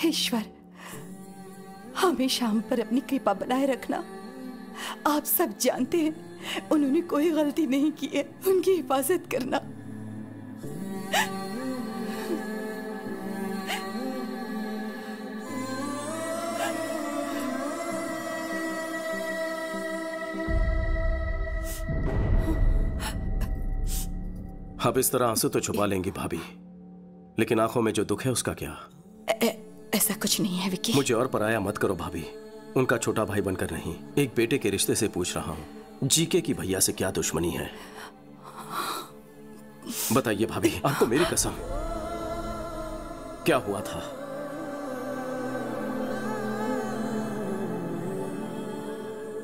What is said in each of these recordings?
ईश्वर, हमेशा हम पर अपनी कृपा बनाए रखना। आप सब जानते हैं उन्होंने कोई गलती नहीं की है, उनकी हिफाजत करना। आप इस तरह आंसू तो छुपा लेंगी भाभी, लेकिन आंखों में जो दुख है उसका क्या? ऐसा कुछ नहीं है विकी। मुझे और पराया मत करो भाभी। उनका छोटा भाई बनकर नहीं, एक बेटे के रिश्ते से पूछ रहा हूँ। जीके की भैया से क्या दुश्मनी है? बताइए भाभी, आपको मेरी कसम, क्या हुआ था?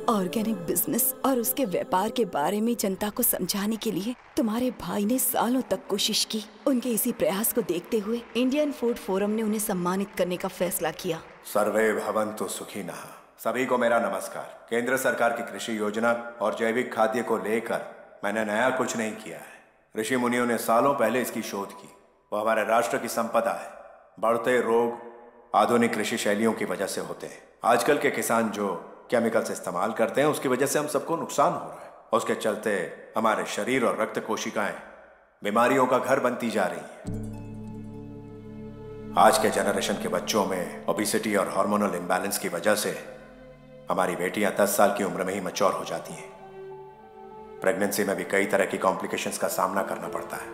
ऑर्गेनिक बिजनेस और उसके व्यापार के बारे में जनता को समझाने के लिए तुम्हारे भाई ने सालों तक कोशिश की। उनके इसी प्रयास को देखते हुए इंडियन फूड फोरम ने उन्हें सम्मानित करने का फैसला किया। सर्वे भवन्तु सुखिनः। सभी को मेरा नमस्कार। केंद्र सरकार की कृषि योजना और जैविक खाद्य को लेकर मैंने नया कुछ नहीं किया है। ऋषि मुनियों ने सालों पहले इसकी शोध की। वो हमारे राष्ट्र की संपदा है। बढ़ते रोग आधुनिक कृषि शैलियों की वजह से होते हैं। आजकल के किसान जो केमिकल्स इस्तेमाल करते हैं, उसकी वजह से हम सबको नुकसान हो रहा है। उसके चलते हमारे शरीर और रक्त कोशिकाएं बीमारियों का घर बनती जा रही हैं। आज के जनरेशन के बच्चों में ओबेसिटी और हार्मोनल इम्बैलेंस की वजह से हमारी बेटियां 10 साल की उम्र में ही मैच्योर हो जाती हैं। प्रेगनेंसी में भी कई तरह की कॉम्प्लिकेशंस का सामना करना पड़ता है।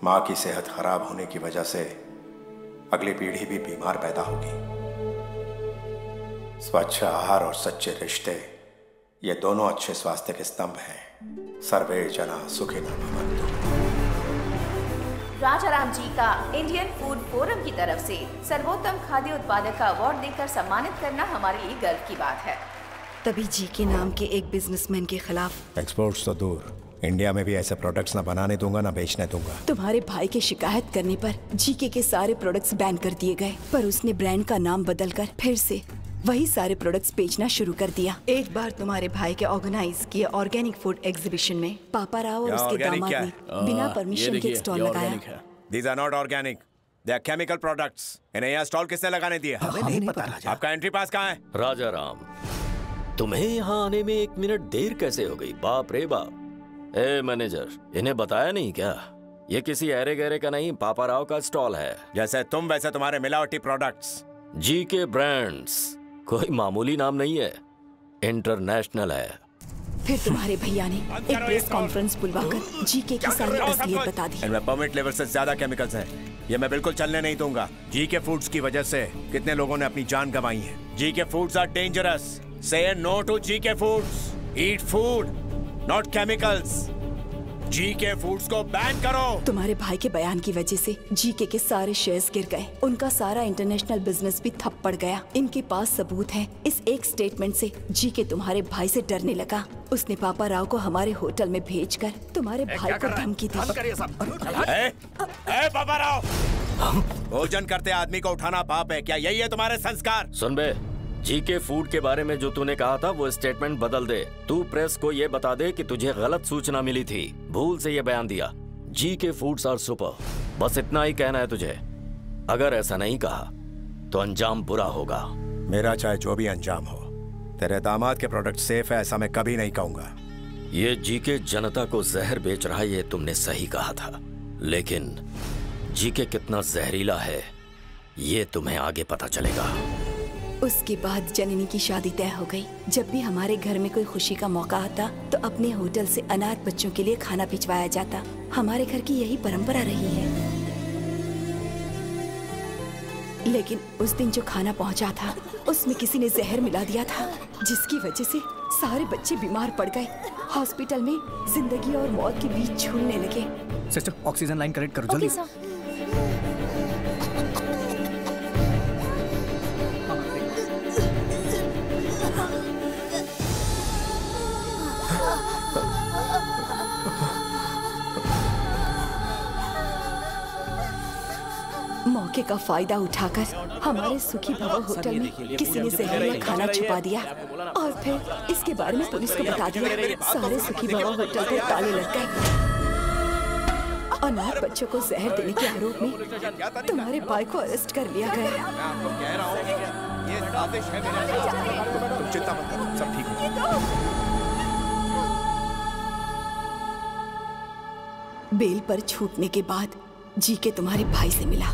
मां की सेहत खराब होने की वजह से अगली पीढ़ी भी बीमार पैदा होगी। स्वच्छ आहार और सच्चे रिश्ते, ये दोनों अच्छे स्वास्थ्य के स्तंभ हैं। सर्वे जना सुखिनः भवन्तु। राजाराम जी का इंडियन फूड फोरम की तरफ से सर्वोत्तम खाद्य उत्पादक का अवार्ड देकर सम्मानित करना हमारे लिए गर्व की बात है। तभी जी के नाम के एक बिजनेसमैन के खिलाफ एक्सपोर्ट्स तो दूर, इंडिया में भी ऐसे प्रोडक्ट्स ना बनाने दूंगा ना बेचने दूंगा। तुम्हारे भाई के शिकायत करने पर जीके के सारे प्रोडक्ट्स बैन कर दिए गए, पर उसने ब्रांड का नाम बदलकर फिर से वही सारे प्रोडक्ट्स बेचना शुरू कर दिया। एक बार तुम्हारे भाई के ऑर्गेनाइज किए ऑर्गेनिक फूड एग्जीबिशन में पापा राव और उसके दामाद ने बिना परमिशन के स्टॉल लगाया। These are not organic. They are chemical products. इन्हें यहाँ स्टॉल किसने लगाने दिया? हमें नहीं पता राजा। आपका एंट्री पास कहाँ है? राजा राम, तुम्हें यहाँ आने में 1 मिनट देर कैसे हो गई? बाप रे बाप। ए मैनेजर, इन्हें बताया नहीं क्या? ये किसी ऐरे गहरे का नहीं, पापा राव का स्टॉल है। जैसे तुम वैसे तुम्हारे मिलावटी प्रोडक्ट्स। जीके ब्रांड्स कोई मामूली नाम नहीं है, इंटरनेशनल है। फिर तुम्हारे भैया ने एक प्रेस कॉन्फ्रेंस बुलवाकर जीके की सारी असलियत बता दी। इनमें परमिट लेवल से ज्यादा केमिकल्स हैं। ये मैं बिल्कुल चलने नहीं दूंगा। जीके फूड्स की वजह से कितने लोगों ने अपनी जान गंवाई है। GK foods are dangerous. Say no to GK foods. Eat food not chemicals. GK foods को बैन करो। तुम्हारे भाई के बयान की वजह से जीके के सारे शेयर्स गिर गए। उनका सारा इंटरनेशनल बिजनेस भी ठप पड़ गया। इनके पास सबूत है। इस एक स्टेटमेंट से जीके तुम्हारे भाई से डरने लगा। उसने पापा राव को हमारे होटल में भेजकर तुम्हारे भाई को धमकी दी। पापा राव, भोजन करते आदमी को उठाना पाप है क्या? यही है तुम्हारे संस्कार? सुन बे, जीके फूड के बारे में जो तूने कहा था वो स्टेटमेंट बदल दे। तू प्रेस को ये बता दे कि तुझे गलत सूचना मिली थी, भूल से ये बयान दिया। जीके फूड्स आर सुपर, बस इतना ही कहना है तुझे। अगर ऐसा नहीं कहा तो अंजाम बुरा होगा। मेरा चाहे जो भी अंजाम हो, तेरे दामाद के प्रोडक्ट सेफ है ऐसा मैं कभी नहीं कहूंगा। ये जीके जनता को जहर बेच रहा है, ये तुमने सही कहा था, लेकिन जीके कितना जहरीला है ये तुम्हें आगे पता चलेगा। उसके बाद जननी की शादी तय हो गई। जब भी हमारे घर में कोई खुशी का मौका आता तो अपने होटल से अनाथ बच्चों के लिए खाना भिजवाया जाता। हमारे घर की यही परंपरा रही है। लेकिन उस दिन जो खाना पहुंचा था उसमें किसी ने जहर मिला दिया था, जिसकी वजह से सारे बच्चे बीमार पड़ गए। हॉस्पिटल में जिंदगी और मौत के बीच झूलने लगे। सिस्टर, ऑक्सीजन लाइन कनेक्ट करो जल्दी। मौके का फायदा उठाकर हमारे सुखी भवन होटल में किसी ने जहरीला खाना छुपा दिया और फिर इसके बारे में पुलिस को बता दिया। सारे सुखी भवन होटल पर ताले लग गए। अनाथ बच्चों को जहर देने के आरोप में तुम्हारे भाई को अरेस्ट कर लिया गया है। मैं आपको कह रहा हूँ ये साजिश है मेरे। तुम चिंता मत करो, सब ठीक हो। बेल पर छूटने के बाद जीके तुम्हारे भाई से मिला।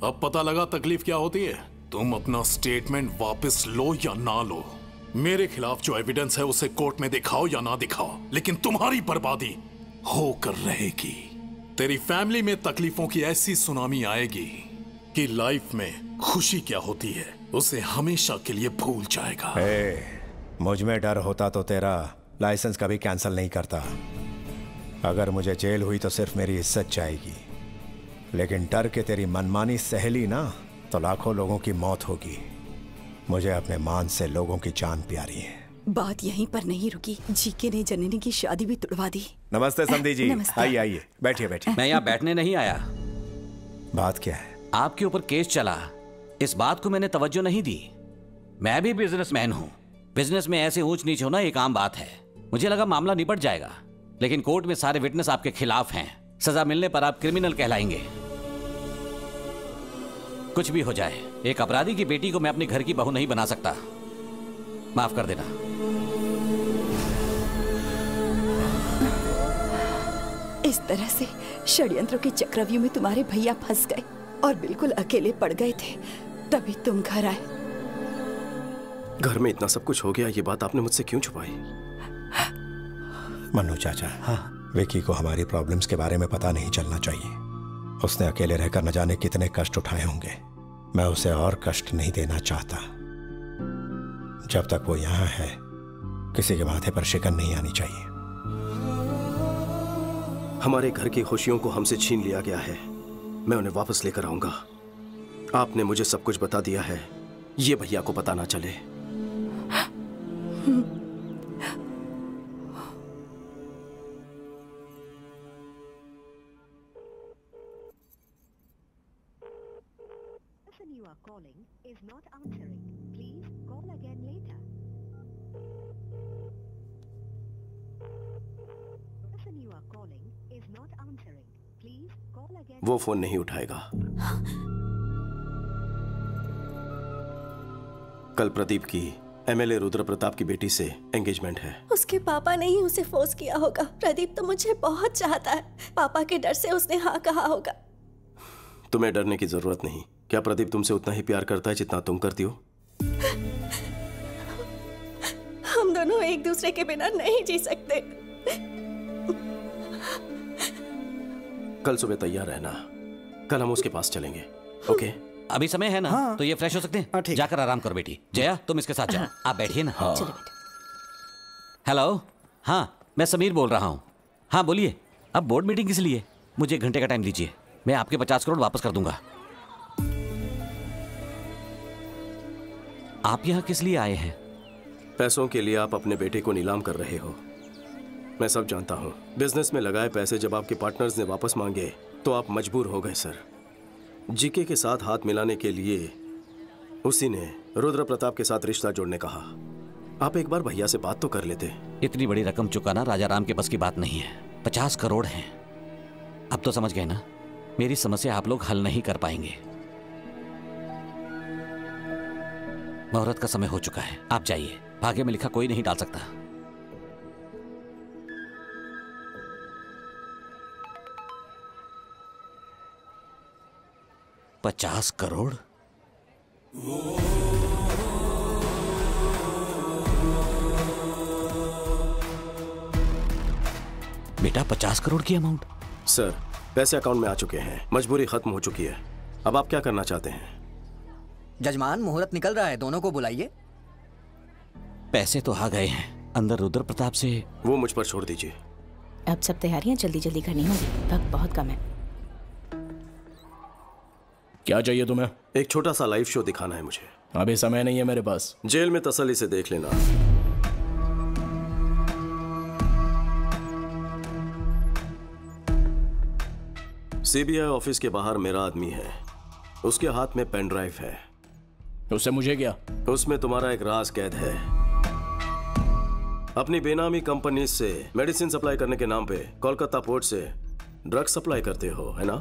अब पता लगा तकलीफ क्या होती है। तुम अपना स्टेटमेंट वापस लो या ना लो, मेरे खिलाफ जो एविडेंस है उसे कोर्ट में दिखाओ या ना दिखाओ, लेकिन तुम्हारी बर्बादी होकर रहेगी। तेरी फैमिली में तकलीफों की ऐसी सुनामी आएगी कि लाइफ में खुशी क्या होती है उसे हमेशा के लिए भूल जाएगा। मुझ में डर होता तो तेरा लाइसेंस कभी कैंसिल नहीं करता। अगर मुझे जेल हुई तो सिर्फ मेरी इज्जत जाएगी, लेकिन डर के तेरी मनमानी सहेली ना तो लाखों लोगों की मौत होगी। मुझे अपने मान से लोगों की जान प्यारी है। बात यहीं पर नहीं रुकी, जीके ने जननी की शादी भी तुड़वा दी। नमस्ते समधी जी, नमस्ते। आइए आइए, बैठिए बैठिए। मैं यहाँ बैठने नहीं आया। बात क्या है? आपके ऊपर केस चला, इस बात को मैंने तवज्जो नहीं दी। मैं भी बिजनेसमैन हूँ, बिजनेस में ऐसे ऊंच नीच होना एक आम बात है। मुझे लगा मामला निपट जाएगा, लेकिन कोर्ट में सारे विटनेस आपके खिलाफ हैं। सजा मिलने पर आप क्रिमिनल कहलाएंगे। कुछ भी हो जाए, एक अपराधी की बेटी को मैं अपने घर की बहू नहीं बना सकता। माफ कर देना। इस तरह से षड्यंत्रों के चक्रव्यूह में तुम्हारे भैया फंस गए और बिल्कुल अकेले पड़ गए थे, तभी तुम घर आए। घर में इतना सब कुछ हो गया, ये बात आपने मुझसे क्यों छुपाई? मन्नू चाचा, हाँ, विकी को हमारी प्रॉब्लम्स के बारे में पता नहीं चलना चाहिए। उसने अकेले रहकर न जाने कितने कष्ट उठाए होंगे। मैं उसे और कष्ट नहीं देना चाहता। जब तक वो यहाँ है, किसी के माथे पर शिकन नहीं आनी चाहिए। हमारे घर की खुशियों को हमसे छीन लिया गया है, मैं उन्हें वापस लेकर आऊंगा। आपने मुझे सब कुछ बता दिया है, ये भैया को पता ना चले। वो फोन नहीं उठाएगा। कल प्रदीप की एमएलए रुद्र प्रताप की बेटी से एंगेजमेंट है। उसके पापा ने ही उसे फोर्स किया होगा। प्रदीप तो मुझे बहुत चाहता है, पापा के डर से उसने हाँ कहा होगा। तुम्हें डरने की जरूरत नहीं। क्या प्रदीप तुमसे उतना ही प्यार करता है जितना तुम करती हो? हम दोनों एक दूसरे के बिना नहीं जी सकते। कल सुबह तैयार रहना, कल हम उसके पास चलेंगे। ओके? अभी समय है ना? हाँ। तो ये फ्रेश हो सकते हैं? जाकर आराम करो बेटी। जया, तुम इसके साथ जाओ। आप बैठिए ना। चलो बेटा। हेलो, हाँ, मैं समीर बोल रहा हूँ। हाँ बोलिए। अब बोर्ड मीटिंग किस लिए? मुझे 1 घंटे का टाइम दीजिए, मैं आपके 50 करोड़ वापस कर दूंगा। आप यहाँ किस लिए आए हैं? पैसों के लिए आप अपने बेटे को नीलाम कर रहे हो, मैं सब जानता हूँ। बिजनेस में लगाए पैसे जब आपके पार्टनर्स ने वापस मांगे तो आप मजबूर हो गए सर। जीके के साथ हाथ मिलाने के लिए उसी ने रुद्र प्रताप के साथ रिश्ता जोड़ने कहा। आप एक बार भैया से बात तो कर लेते। इतनी बड़ी रकम चुकाना राजा राम के बस की बात नहीं है। 50 करोड़ हैं। अब तो समझ गए ना, मेरी समस्या आप लोग हल नहीं कर पाएंगे। मुहूर्त का समय हो चुका है, आप जाइए। भाग्य में लिखा कोई नहीं डाल सकता। $50 करोड़? बेटा 50 करोड़ की अमाउंट? सर, पैसे अकाउंट में आ चुके हैं, मजबूरी खत्म हो चुकी है। अब आप क्या करना चाहते हैं? जजमान, मुहूर्त निकल रहा है, दोनों को बुलाइए। पैसे तो आ गए हैं, अंदर रुद्र प्रताप से। वो मुझ पर छोड़ दीजिए। अब सब तैयारियां जल्दी जल्दी करनी होगी, वक्त बहुत कम है। क्या चाहिए तुम्हें? एक छोटा सा लाइव शो दिखाना है मुझे। अभी समय नहीं है मेरे पास। जेल में तसल्ली से देख लेना। सीबीआई ऑफिस के बाहर मेरा आदमी है, उसके हाथ में पेन ड्राइव है। उससे मुझे क्या? उसमें तुम्हारा एक राज कैद है। अपनी बेनामी कंपनी से मेडिसिन सप्लाई करने के नाम पे कोलकाता पोर्ट से ड्रग सप्लाई करते हो, है ना?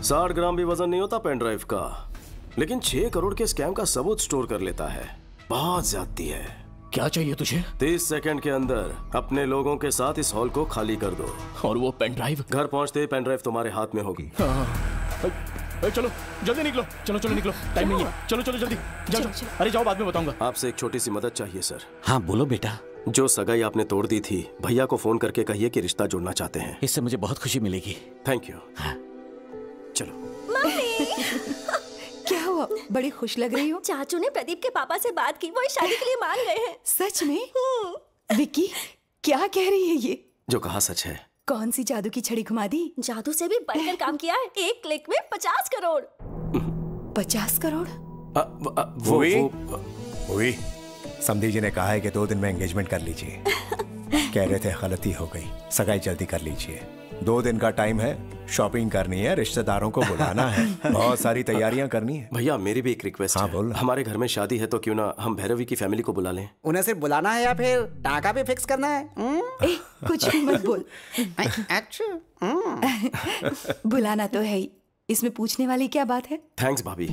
60 ग्राम भी वजन नहीं होता पेन ड्राइव का, लेकिन 6 करोड़ के स्कैम का सबूत स्टोर कर लेता है। बहुत ज्यादती है। क्या चाहिए तुझे? 30 सेकंड के अंदर अपने लोगों के साथ इस हॉल को खाली कर दो। और वो पेन ड्राइव? घर पहुंचते ही पेन ड्राइव तुम्हारे हाथ में होगी। चलो जल्दी निकलो, चलो निकलो, टाइम नहीं है। चलो जल्दी जाओ। अरे जाओ, बाद में बताऊंगा। आपसे एक छोटी सी मदद चाहिए सर। हाँ बोलो बेटा। जो सगाई आपने तोड़ दी थी, भैया को फोन करके कहिए कि रिश्ता जोड़ना चाहते हैं। इससे मुझे बहुत खुशी मिलेगी। Thank you. हाँ। चलो। मम्मी क्या हुआ? बड़ी खुश लग रही हो। चाचू ने प्रदीप के पापा से बात की, वो इस शादी के लिए मान गए हैं। सच में? विक्की क्या कह रही है ये? जो कहा सच है। कौन सी जादू की छड़ी घुमा दी? जादू से भी बढ़कर काम किया है। एक क्लिक में 50 करोड़। 50 करोड़? वो समधी जी ने कहा है कि 2 दिन में एंगेजमेंट कर लीजिए। कह रहे थे गलती हो गई, सगाई जल्दी कर लीजिए। 2 दिन का टाइम है, शॉपिंग करनी है, रिश्तेदारों को बुलाना है, बहुत सारी तैयारियां करनी है। भैया मेरी भी एक रिक्वेस्ट है। बोल। हमारे घर में शादी है तो क्यों ना हम भैरवी की फैमिली को बुला लें। उन्हें सिर्फ बुलाना है या फिर टाका भी फिक्स करना है? ए, कुछ भी मत बोल। अच्छा बुलाना तो है ही, इसमें पूछने वाली क्या बात है? थैंक्स भाभी।